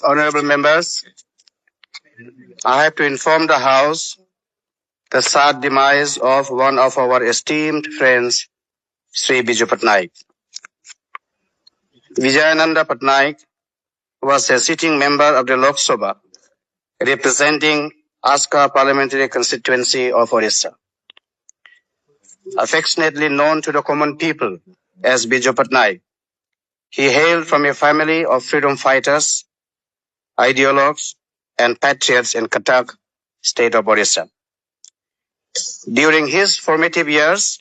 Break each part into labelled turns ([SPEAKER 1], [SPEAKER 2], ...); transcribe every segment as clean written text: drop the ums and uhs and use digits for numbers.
[SPEAKER 1] Honorable members, I have to inform the House the sad demise of one of our esteemed friends, Sri Biju Patnaik. Vijayananda Patnaik was a sitting member of the Lok Sabha representing Aska parliamentary constituency of Orissa. Affectionately known to the common people as Biju Patnaik, he hailed from a family of freedom fighters, ideologues, and patriots in Cuttack, state of Orissa. During his formative years,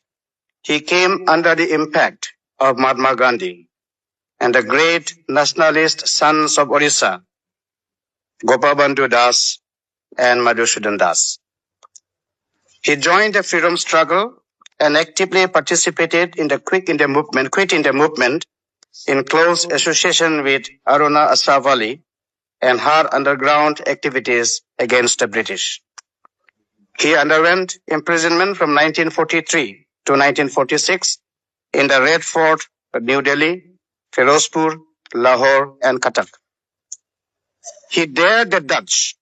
[SPEAKER 1] he came under the impact of Mahatma Gandhi and the great nationalist sons of Orissa, Gopabandhu Das and Madhusudan Das. He joined the freedom struggle and actively participated in the Quit India movement in close association with Aruna Ashraf Ali and her underground activities against the British. He underwent imprisonment from 1943 to 1946 in the Red Fort, New Delhi, Firozpur, Lahore, and Cuttack. He dared the Dutch,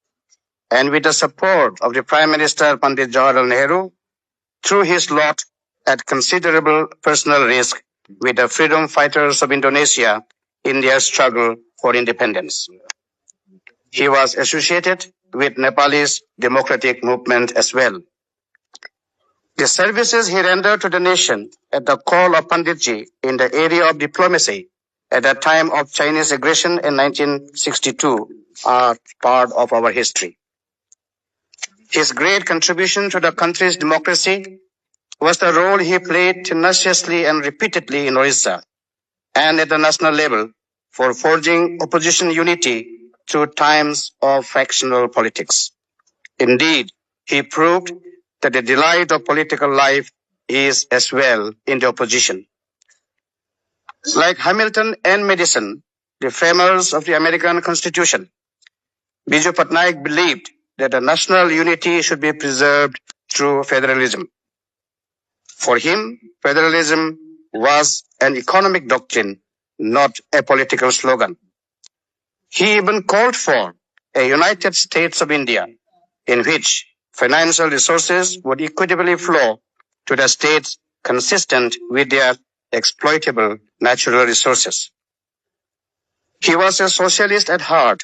[SPEAKER 1] and with the support of the Prime Minister Pandit Jawaharlal Nehru, threw his lot at considerable personal risk with the freedom fighters of Indonesia in their struggle for independence. He was associated with Nepalese democratic movement as well. The services he rendered to the nation at the call of Pandit Ji in the area of diplomacy at the time of Chinese aggression in 1962 are part of our history. His great contribution to the country's democracy was the role he played tenaciously and repeatedly in Orissa and at the national level for forging opposition unity through times of factional politics. Indeed, he proved that the delight of political life is as well in the opposition. Like Hamilton and Madison, the framers of the American Constitution, Biju Patnaik believed that the national unity should be preserved through federalism. For him, federalism was an economic doctrine, not a political slogan. He even called for a United States of India in which financial resources would equitably flow to the states consistent with their exploitable natural resources. He was a socialist at heart,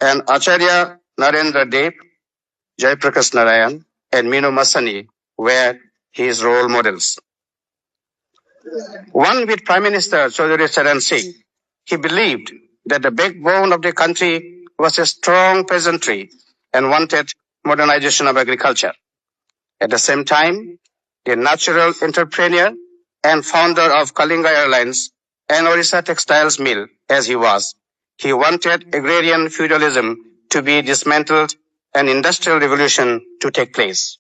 [SPEAKER 1] and Acharya Narendra Dev, Jayaprakash Narayan, and Minu Masani were his role models. One with Prime Minister Chaudhry Charan Singh, he believed that the backbone of the country was a strong peasantry and wanted modernization of agriculture. At the same time, the natural entrepreneur and founder of Kalinga Airlines and Orissa Textiles Mill, as he was, he wanted agrarian feudalism to be dismantled and industrial revolution to take place.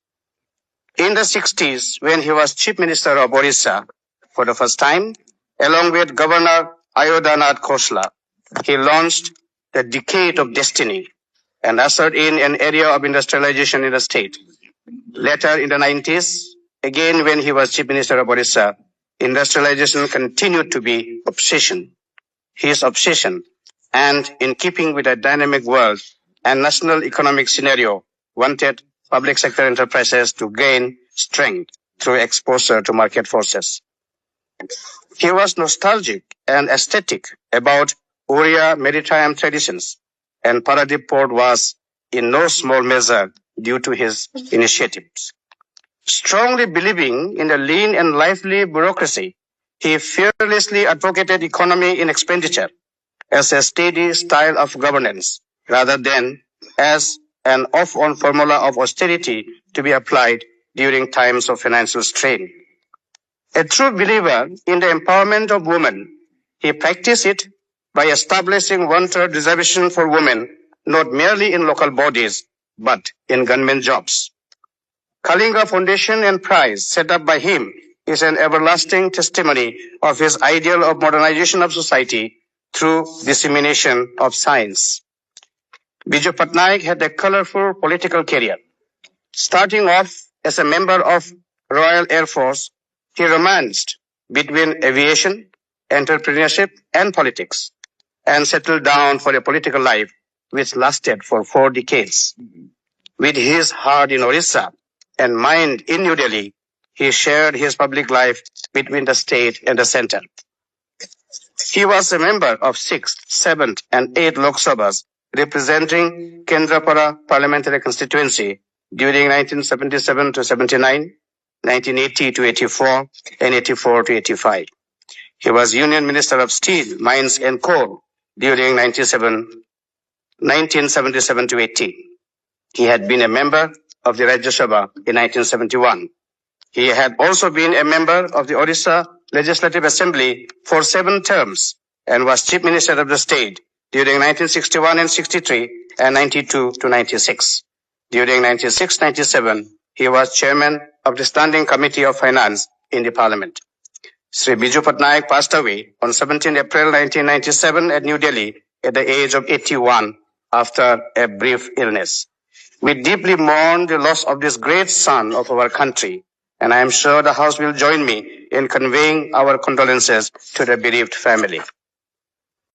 [SPEAKER 1] In the 60s, when he was Chief Minister of Orissa for the first time, along with Governor Ayodhanath Khosla, he launched the Decade of Destiny and ushered in an era of industrialization in the state. Later in the 90s, again when he was Chief Minister of Orissa, industrialization continued to be his obsession, and in keeping with a dynamic world and national economic scenario, wanted public sector enterprises to gain strength through exposure to market forces. He was nostalgic and aesthetic about Oriya maritime traditions, and Paradip Port was in no small measure due to his initiatives. Strongly believing in a lean and lively bureaucracy, he fearlessly advocated economy in expenditure as a steady style of governance rather than as an off-on formula of austerity to be applied during times of financial strain. A true believer in the empowerment of women, he practiced it by establishing one-third reservation for women, not merely in local bodies, but in government jobs. Kalinga Foundation and Prize, set up by him, is an everlasting testimony of his ideal of modernization of society through dissemination of science. Biju Patnaik had a colorful political career. Starting off as a member of Royal Air Force, he romanced between aviation, entrepreneurship, and politics. and settled down for a political life which lasted for 4 decades. With his heart in Orissa and mind in New Delhi, he shared his public life between the state and the center. He was a member of 6th, 7th, and 8th Lok Sabhas, representing Kendrapara parliamentary constituency during 1977 to 79, 1980 to 84, and 84 to 85. He was Union Minister of Steel, Mines and Coal during 1977 to 80. He had been a member of the Rajya Sabha in 1971. He had also been a member of the Odisha Legislative Assembly for 7 terms and was Chief Minister of the state during 1961 and 63 and 92 to 96. During 96-97, he was Chairman of the Standing Committee of Finance in the Parliament. Sri Biju Patnaik passed away on 17 April 1997 at New Delhi at the age of 81 after a brief illness. We deeply mourn the loss of this great son of our country, and I am sure the House will join me in conveying our condolences to the bereaved family.